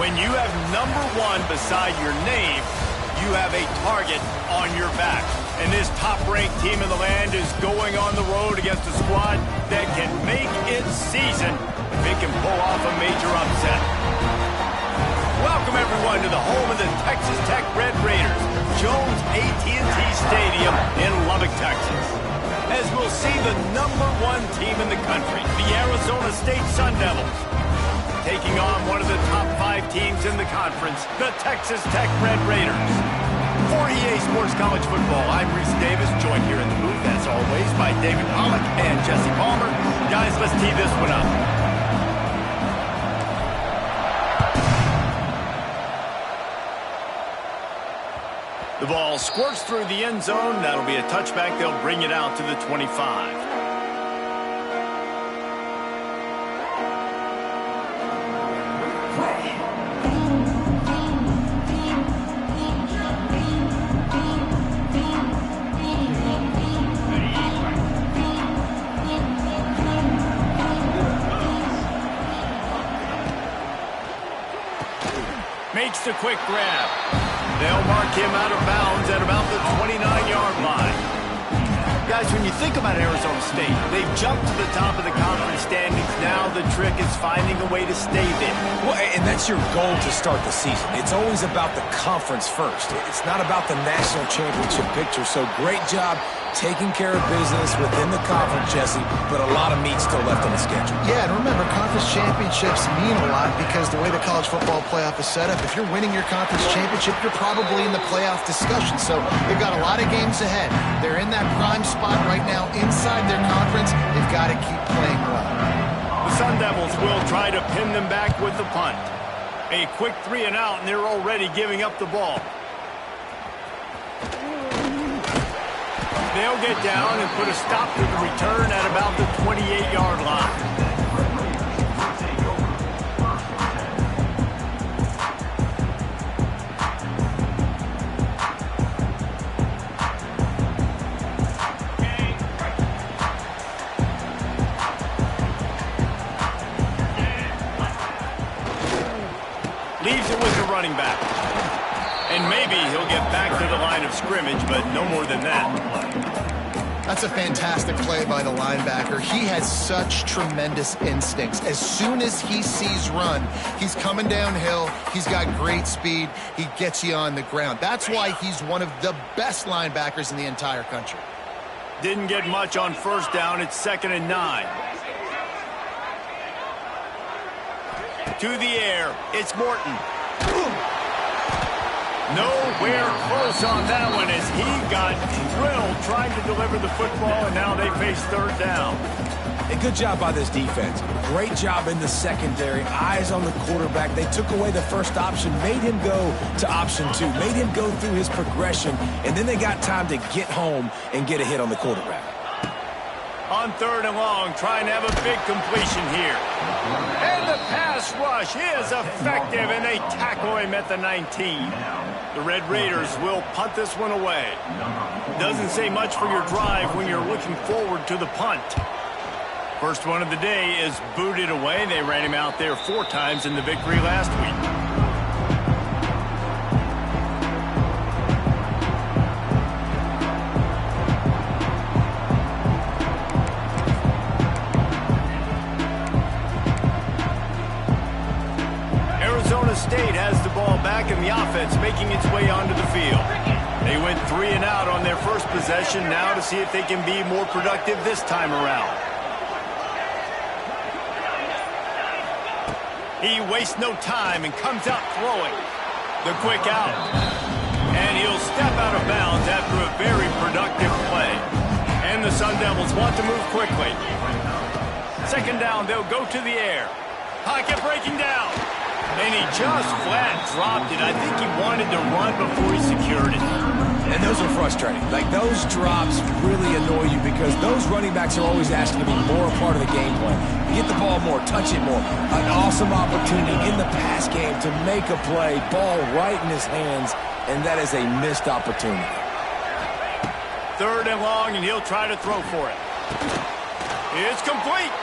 When you have number 1 beside your name, you have a target on your back. And this top-ranked team in the land is going on the road against a squad that can make its season if it can pull off a major upset. Welcome, everyone, to the home of the Texas Tech Red Raiders, Jones AT&T Stadium in Lubbock, Texas. As we'll see the number 1 team in the country, the Arizona State Sun Devils, taking on one of the top 5 teams in the conference, the Texas Tech Red Raiders. For EA Sports College Football, I'm Reese Davis, joined here in the booth, as always, by David Pollack and Jesse Palmer. Guys, let's tee this one up. The ball squirts through the end zone. That'll be a touchback. They'll bring it out to the 25. Makes the quick grab. They'll mark him out of bounds at about the 29-yard line. Guys, when you think about Arizona State, they've jumped to the top of the conference standings. Now the trick is finding a way to stay there. Well, and that's your goal to start the season. It's always about the conference first. It's not about the national championship picture. So great job taking care of business within the conference, Jesse, but a lot of meat still left on the schedule. Yeah, and remember, conference championships mean a lot because the way the college football playoff is set up, if you're winning your conference championship, you're probably in the playoff discussion. So they've got a lot of games ahead. They're in that prime spot right now inside their conference. They've got to keep playing well. The Sun Devils will try to pin them back with the punt. A quick 3 and out, and they're already giving up the ball. They'll get down and put a stop to the return at about the 28-yard line. Leaves it with the running back. And maybe he'll get back to the line of scrimmage, but no more than that. That's a fantastic play by the linebacker. He has such tremendous instincts. As soon as he sees run, he's coming downhill. He's got great speed. He gets you on the ground. That's why he's one of the best linebackers in the entire country. Didn't get much on first down. It's 2nd and 9. To the air. It's Morton. Nowhere close on that one as he got drilled trying to deliver the football, and now they face 3rd down. A good job by this defense. Great job in the secondary. Eyes on the quarterback. They took away the first option, made him go to option 2, made him go through his progression, and then they got time to get home and get a hit on the quarterback. On 3rd and long, trying to have a big completion here. And the pass rush is effective, and they tackle him at the 19. The Red Raiders will punt this one away. Doesn't say much for your drive when you're looking forward to the punt. First one of the day is booted away. They ran him out there 4 times in the victory last week. Arizona State has the ball back and the offense making its way onto the field. They went 3 and out on their first possession, now to see if they can be more productive this time around. He wastes no time and comes out throwing. The quick out. And he'll step out of bounds after a very productive play. And the Sun Devils want to move quickly. 2nd down, they'll go to the air. Pocket breaking down. And he just flat dropped it. I think he wanted to run before he secured it. And those are frustrating. Like, those drops really annoy you because those running backs are always asking to be more a part of the game plan. Get the ball more, touch it more. An awesome opportunity in the pass game to make a play, ball right in his hands, and that is a missed opportunity. 3rd and long, and he'll try to throw for it. It's complete.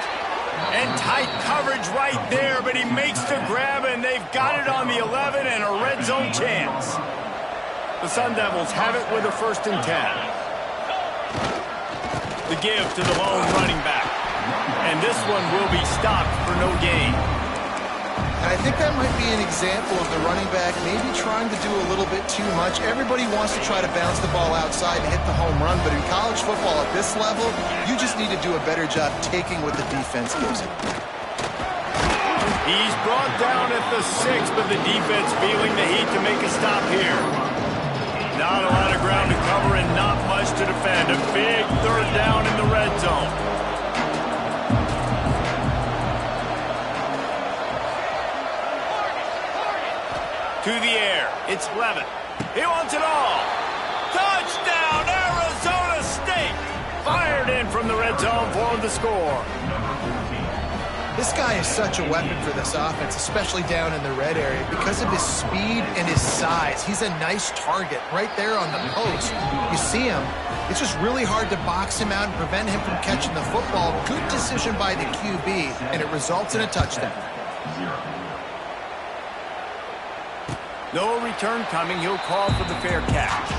And tight coverage right there, but he makes the grab, and they've got it on the 11 and a red zone chance. The Sun Devils have it with a 1st and 10. The give to the lone running back. And this one will be stopped for no gain. And I think that might be an example of the running back maybe trying to do a little bit too much. Everybody wants to try to bounce the ball outside and hit the home run, but in college football at this level, you just need to do a better job taking what the defense gives him. He's brought down at the 6, but the defense feeling the heat to make a stop here. Not a lot of ground to cover and not much to defend. A big 3rd down in the red zone. To the air, it's Levitt. He wants it all. Touchdown, Arizona State! Fired in from the red zone for the score. This guy is such a weapon for this offense, especially down in the red area, because of his speed and his size. He's a nice target right there on the post. You see him. It's just really hard to box him out and prevent him from catching the football. Good decision by the QB, and it results in a touchdown. No return coming. He'll call for the fair catch.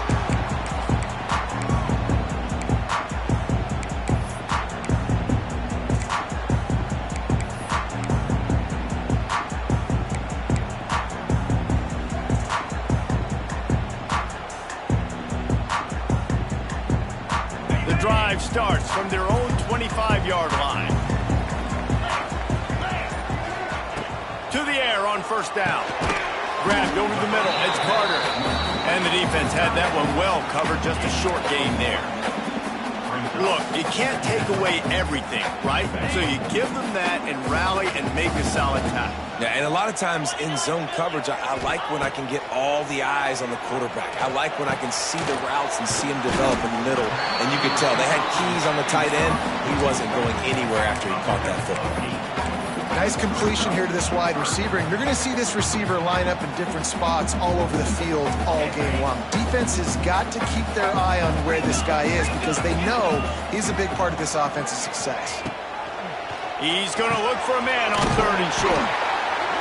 The drive starts from their own 25-yard line. To the air on 1st down. Grabbed over the middle, it's Carter. And the defense had that one well covered, just a short gain there. Look, you can't take away everything, right? So you give them that and rally and make a solid tackle. Yeah, and a lot of times in zone coverage, I like when I can get all the eyes on the quarterback. I like when I can see the routes and see him develop in the middle. And you could tell they had keys on the tight end. He wasn't going anywhere after he caught that football. Nice completion here to this wide receiver, and you're going to see this receiver line up in different spots all over the field all game long. Defense has got to keep their eye on where this guy is because they know he's a big part of this offense's success. He's going to look for a man on 3rd and short.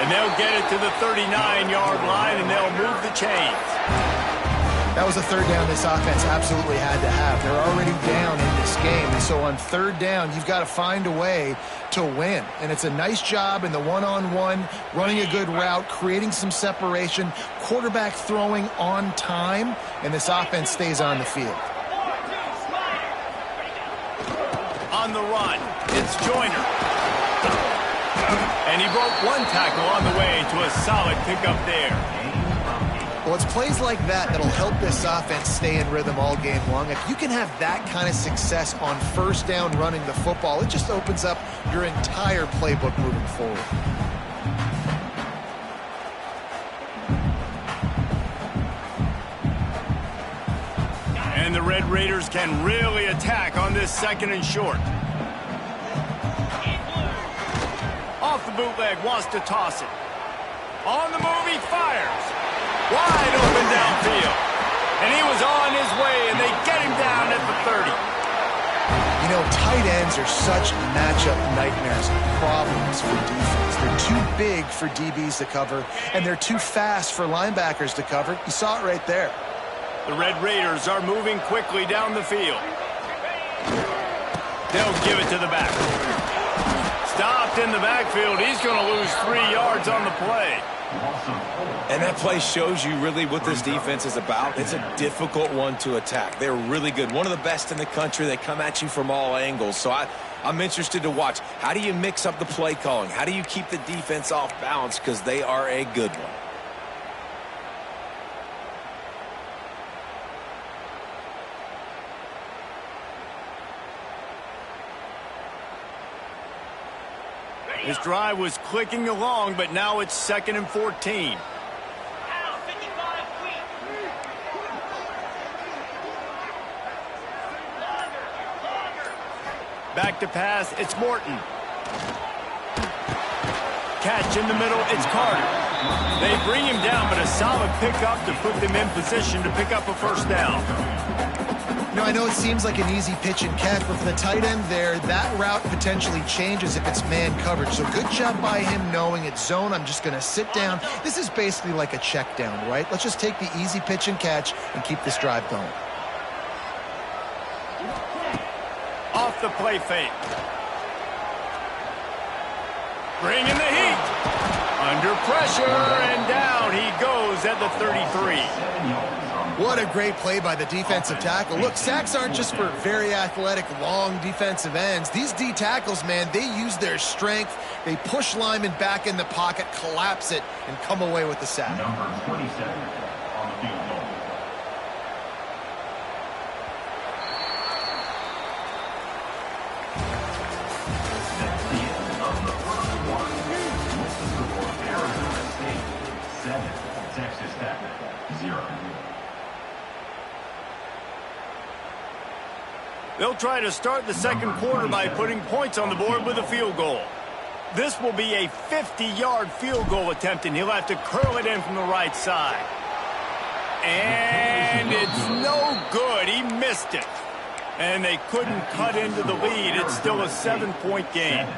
And they'll get it to the 39-yard line, and they'll move the chains. That was a 3rd down this offense absolutely had to have. They're already down in this game, and so on 3rd down, you've got to find a way to win. And it's a nice job in the one-on-one, running a good route, creating some separation, quarterback throwing on time, and this offense stays on the field. On the run, it's Joyner. And he broke one tackle on the way to a solid pickup there. Well, it's plays like that that'll help this offense stay in rhythm all game long. If you can have that kind of success on 1st down running the football, it just opens up your entire playbook moving forward. And the Red Raiders can really attack on this 2nd and short. Off the bootleg, wants to toss it. On the move, he fires. Wide open downfield. And he was on his way, and they get him down at the 30. You know, tight ends are such matchup nightmares and problems for defense. They're too big for DBs to cover, and they're too fast for linebackers to cover. You saw it right there. The Red Raiders are moving quickly down the field. They'll give it to the back. Stopped in the backfield. He's going to lose 3 yards on the play. And that play shows you really what this defense is about. It's a difficult one to attack. They're really good. One of the best in the country. They come at you from all angles. So I'm interested to watch. How do you mix up the play calling? How do you keep the defense off balance? Because they are a good one. His drive was clicking along, but now it's 2nd and 14. Back to pass, it's Morton. Catch in the middle, it's Carter. They bring him down, but a solid pickup to put them in position to pick up a 1st down. I know it seems like an easy pitch and catch, but for the tight end there, that route potentially changes if it's man coverage. So good job by him knowing it's zone. I'm just going to sit down. This is basically like a check down, right? Let's just take the easy pitch and catch and keep this drive going. Off the play fake. Bringing the heat. Under pressure, and down he goes at the 33. What a great play by the defensive tackle. Look, sacks aren't just for very athletic, long defensive ends. These D tackles, man, they use their strength. They push linemen back in the pocket, collapse it, and come away with the sack. Number 27 on the field goal. That's the end of the first one. With the score, Arizona State 7, Texas Tech 0. They'll try to start the second quarter by putting points on the board with a field goal. This will be a 50-yard field goal attempt, and he'll have to curl it in from the right side. And it's no good. He missed it. And they couldn't cut into the lead. It's still a 7-point game.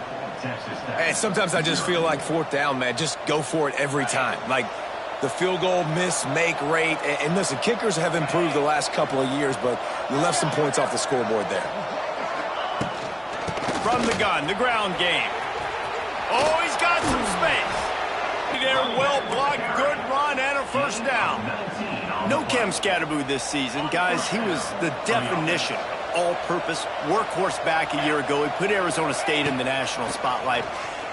Hey, sometimes I just feel like fourth down, man. Just go for it every time. Like the field goal miss-make rate. And listen, kickers have improved the last couple of years, but you left some points off the scoreboard there. From the gun, the ground game. Oh, he's got some space. There, well blocked, good run, and a first down. No Cam Skattebo this season. Guys, he was the definition, all-purpose, workhorse back a year ago. He put Arizona State in the national spotlight.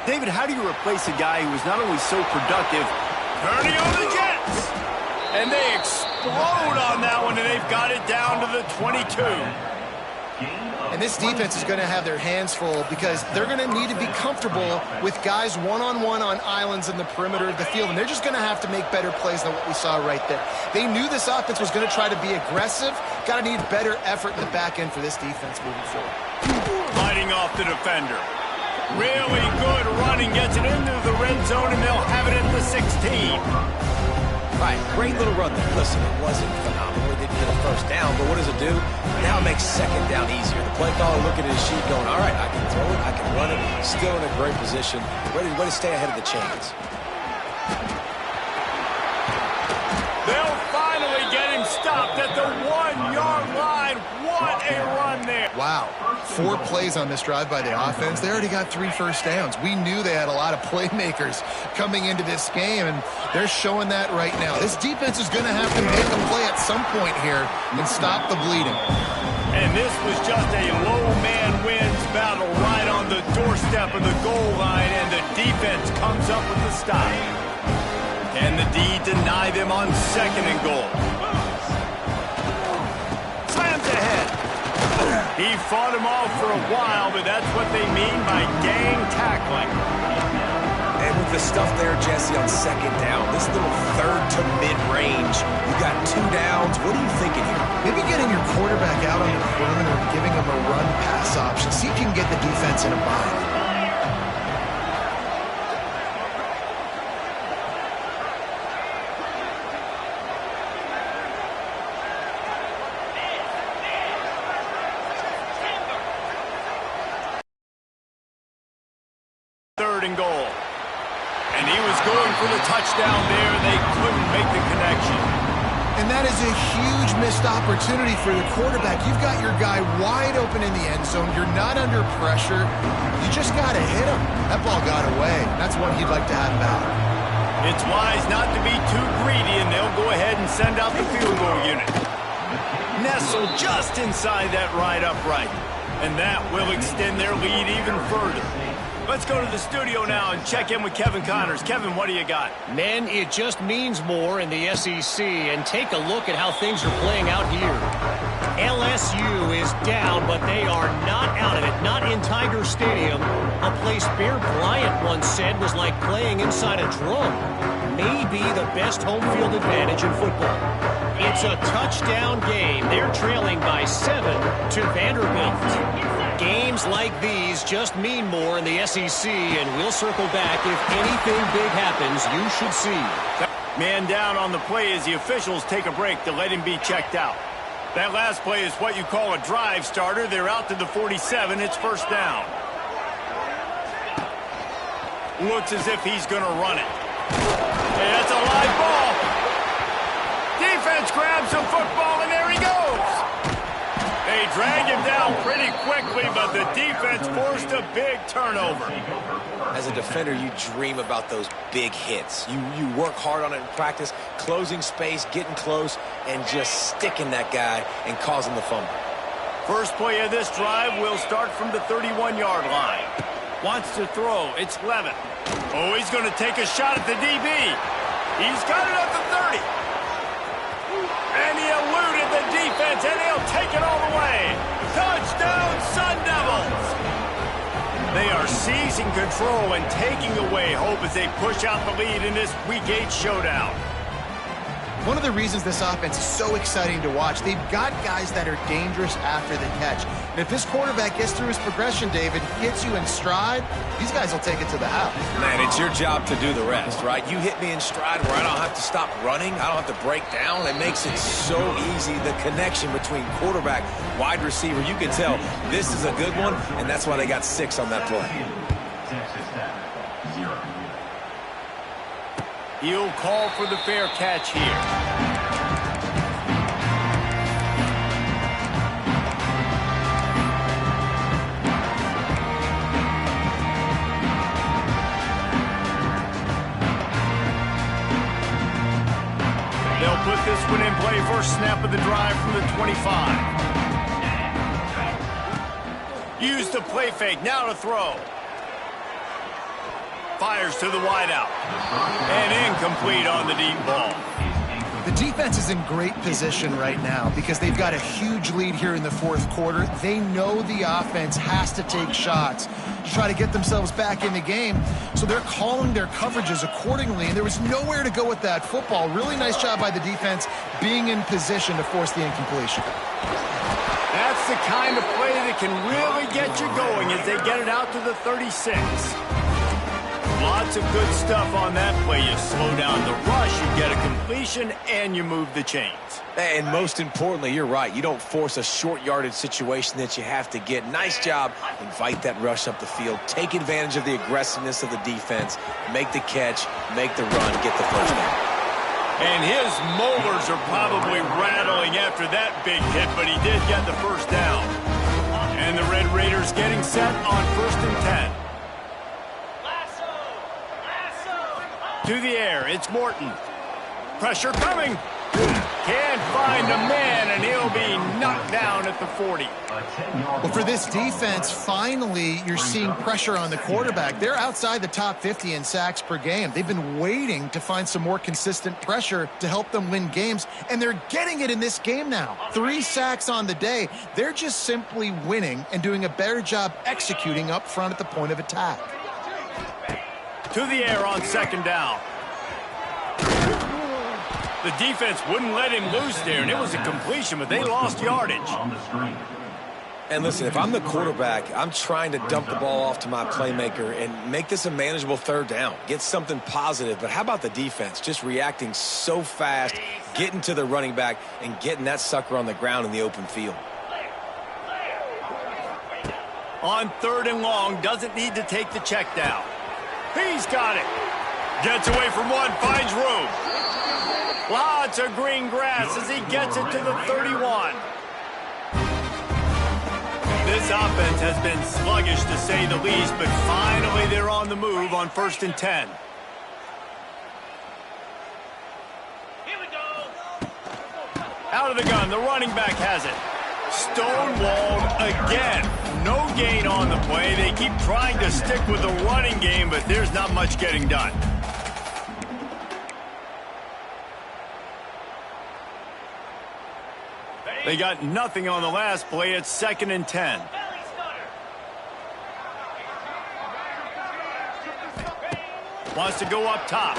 David, how do you replace a guy who was not only so productive, turning on the Jets? And they explode on that one, and they've got it down to the 22. And this defense is going to have their hands full because they're going to need to be comfortable with guys one-on-one on islands in the perimeter of the field, and they're just going to have to make better plays than what we saw right there. They knew this offense was going to try to be aggressive. Got to need better effort in the back end for this defense moving forward. Fighting off the defender. Really good running, gets it into the red zone, and they'll have it at the 16. Right, great little run there. Listen, it wasn't phenomenal. It didn't get a first down, but what does it do? Now it makes second down easier. The play caller looking at his sheet going, all right, I can throw it, I can run it. Still in a great position. Ready to stay ahead of the chains. They'll finally get him stopped at the 1-yard line. What a run there. Wow. 4 plays on this drive by the offense. They already got 3 first downs. We knew they had a lot of playmakers coming into this game, and they're showing that right now. This defense is going to have to make a play at some point here and stop the bleeding. And this was just a low man wins battle right on the doorstep of the goal line, and the defense comes up with the stop. Can the D deny them on second and goal? Slams ahead. He fought him off for a while, but that's what they mean by gang tackling. And with the stuff there, Jesse, on second down, this little third to mid-range, you got 2 downs. What are you thinking here? Maybe getting your quarterback out on the perimeter and giving him a run-pass option. See if you can get the defense in a bind. Third and goal. And he was going for the touchdown there. They couldn't make the connection. And that is a huge missed opportunity for the quarterback. You've got your guy wide open in the end zone. You're not under pressure. You just got to hit him. That ball got away. That's one he'd like to have back. It's wise not to be too greedy, and they'll go ahead and send out the field goal unit. Nestled just inside that right upright. And that will extend their lead even further. Let's go to the studio now and check in with Kevin Connors. Kevin, what do you got? Men, it just means more in the SEC, and take a look at how things are playing out here. LSU is down, but they are not out of it, not in Tiger Stadium, a place Bear Bryant once said was like playing inside a drum. Maybe the best home field advantage in football. It's a touchdown game. They're trailing by 7 to Vanderbilt. Games like these just mean more in the SEC, and we'll circle back. If anything big happens, you should see. Man down on the play as the officials take a break to let him be checked out. That last play is what you call a drive starter. They're out to the 47. It's first down. Looks as if he's going to run it. And that's a live ball. Defense grabs the football, and there he goes. They drag him down pretty quickly, but the defense forced a big turnover. As a defender, you dream about those big hits. You work hard on it in practice, closing space, getting close, and just sticking that guy and causing the fumble. First play of this drive will start from the 31-yard line. Wants to throw. It's Levitt. Oh, he's going to take a shot at the DB. He's got it at the 30. And he eluded the defense, and he'll take it all the way. Touchdown, Sun Devils! They are seizing control and taking away hope as they push out the lead in this Week 8 showdown. One of the reasons this offense is so exciting to watch, they've got guys that are dangerous after the catch. And if this quarterback gets through his progression, David, hits you in stride, these guys will take it to the house. Man, it's your job to do the rest, right? You hit me in stride where I don't have to stop running. I don't have to break down. It makes it so easy. The connection between quarterback, wide receiver, you can tell this is a good one, and that's why they got 6 on that play. Texas Tech, 0. He'll call for the fair catch here. They'll put this one in play. First snap of the drive from the 25. Use the play fake. Now to throw. Fires to the wideout. And incomplete on the deep ball. The defense is in great position right now because they've got a huge lead here in the fourth quarter. They know the offense has to take shots to try to get themselves back in the game. So they're calling their coverages accordingly, and there was nowhere to go with that football. Really nice job by the defense being in position to force the incompletion. That's the kind of play that can really get you going as they get it out to the 36. Lots of good stuff on that play. You slow down the rush, you get a completion, and you move the chains. And most importantly, you're right. You don't force a short yardage situation that you have to get. Nice job. Invite that rush up the field. Take advantage of the aggressiveness of the defense. Make the catch, make the run, get the first down. And his molars are probably rattling after that big hit, but he did get the first down. And the Red Raiders getting set on 1st and 10. To the air, it's Morton. Pressure coming. Can't find a man, and he'll be knocked down at the 40. Well, for this defense, finally, you're seeing pressure on the quarterback. They're outside the top 50 in sacks per game. They've been waiting to find some more consistent pressure to help them win games, and they're getting it in this game now. 3 sacks on the day. They're just simply winning and doing a better job executing up front at the point of attack. To the air on 2nd down. The defense wouldn't let him loose there, and it was a completion, but they lost yardage. And listen, if I'm the quarterback, I'm trying to dump the ball off to my playmaker and make this a manageable 3rd down. Get something positive. But how about the defense? Just reacting so fast, getting to the running back, and getting that sucker on the ground in the open field. On 3rd and long, doesn't need to take the check down. He's got it. Gets away from one, finds room. Lots of green grass as he gets it to the 31. This offense has been sluggish to say the least, but finally they're on the move on 1st and 10. Here we go. Out of the gun, the running back has it. Stonewalled again. No gain on the play. They keep trying to stick with the running game, but there's not much getting done. They got nothing on the last play. It's 2nd and 10. Wants to go up top.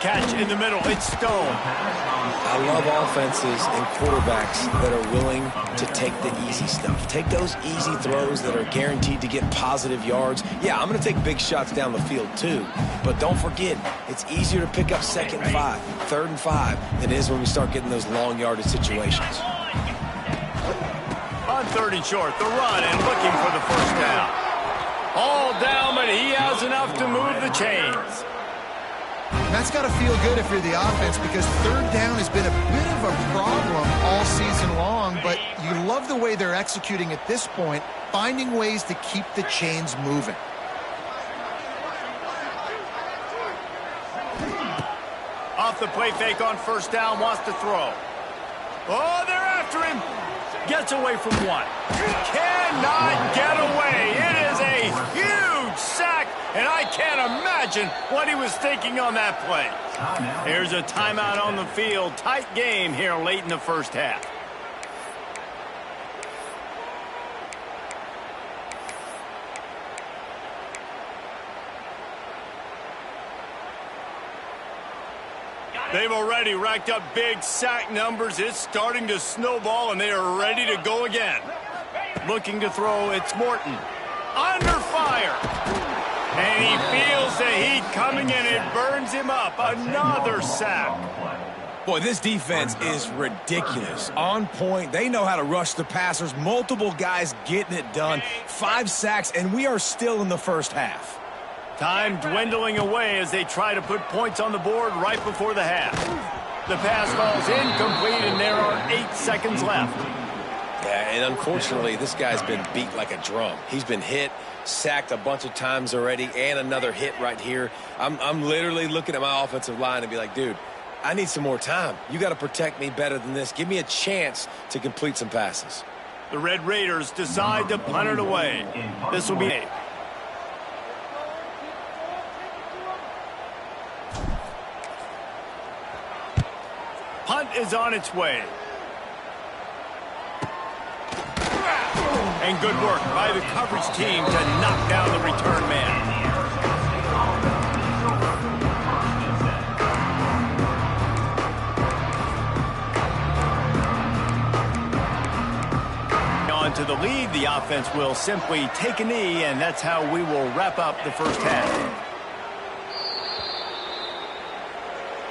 catch in the middle. It's Stone. I love offenses and quarterbacks that are willing to take the easy stuff. Take those easy throws that are guaranteed to get positive yards. Yeah, I'm going to take big shots down the field too, but don't forget, it's easier to pick up 2nd and 5, 3rd and 5 than it is when we start getting those long yardage situations. On 3rd and short, the run and looking for the first down. All down, but he has enough to move the chains. That's got to feel good if you're the offense, because 3rd down has been a bit of a problem all season long, but you love the way they're executing at this point, finding ways to keep the chains moving. Off the play fake on 1st down, wants to throw. Oh, they're after him. Gets away from one. Cannot get away. It is a huge sack, and I can't imagine what he was thinking on that play. Here's a timeout on the field. Tight game here late in the first half. They've already racked up big sack numbers. It's starting to snowball, and they are ready to go again. Looking to throw, it's Morton. Under fire. And he feels the heat coming in. It burns him up. Another sack. Boy, this defense is ridiculous. On point. They know how to rush the passers. Multiple guys getting it done. 5 sacks, and we are still in the first half. Time dwindling away as they try to put points on the board right before the half. The pass falls incomplete, and there are 8 seconds left. Yeah, and unfortunately, this guy's been beat like a drum. He's been hit, sacked a bunch of times already, and another hit right here. I'm literally looking at my offensive line and be like, dude, I need some more time. You got to protect me better than this. Give me a chance to complete some passes. The Red Raiders decide to punt it away. This will be... Punt is on its way. And good work by the coverage team to knock down the return man. On to the lead, the offense will simply take a knee, and that's how we will wrap up the first half.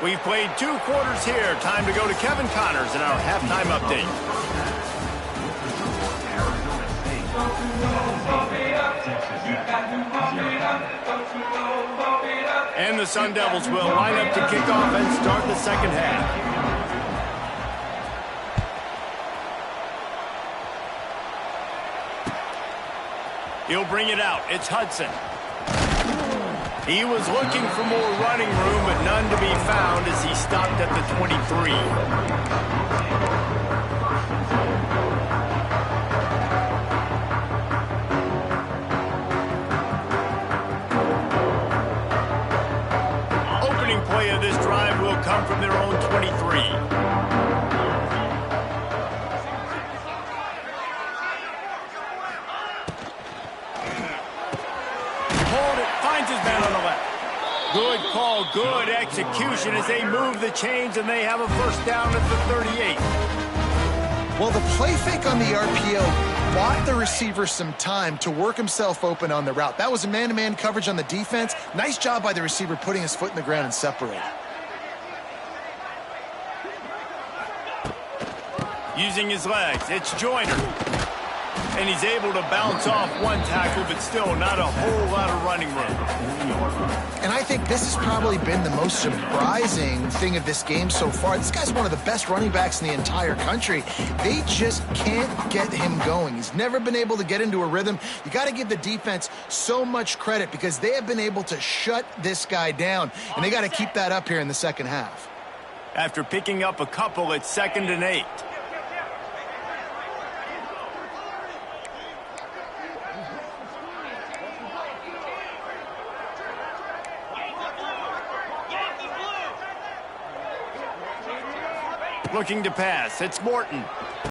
We've played 2 quarters here. Time to go to Kevin Connors in our halftime update. And the Sun Devils will line up to kick off and start the second half. He'll bring it out. It's Hudson. He was looking for more running room, but none to be found as he stopped at the 23. Opening play of this drive will come from their own 23. His man on the left. Good call, good execution as they move the chains, and they have a first down at the 38. Well, the play fake on the RPO bought the receiver some time to work himself open on the route. That was a man-to-man coverage on the defense. Nice job by the receiver putting his foot in the ground and separating. Using his legs, it's Joyner. And he's able to bounce off one tackle, but still not a whole lot of running room. And I think this has probably been the most surprising thing of this game so far. This guy's one of the best running backs in the entire country. They just can't get him going. He's never been able to get into a rhythm. You got to give the defense so much credit because they have been able to shut this guy down. And they got to keep that up here in the second half. After picking up a couple, it's 2nd and 8. Looking to pass. It's Morton.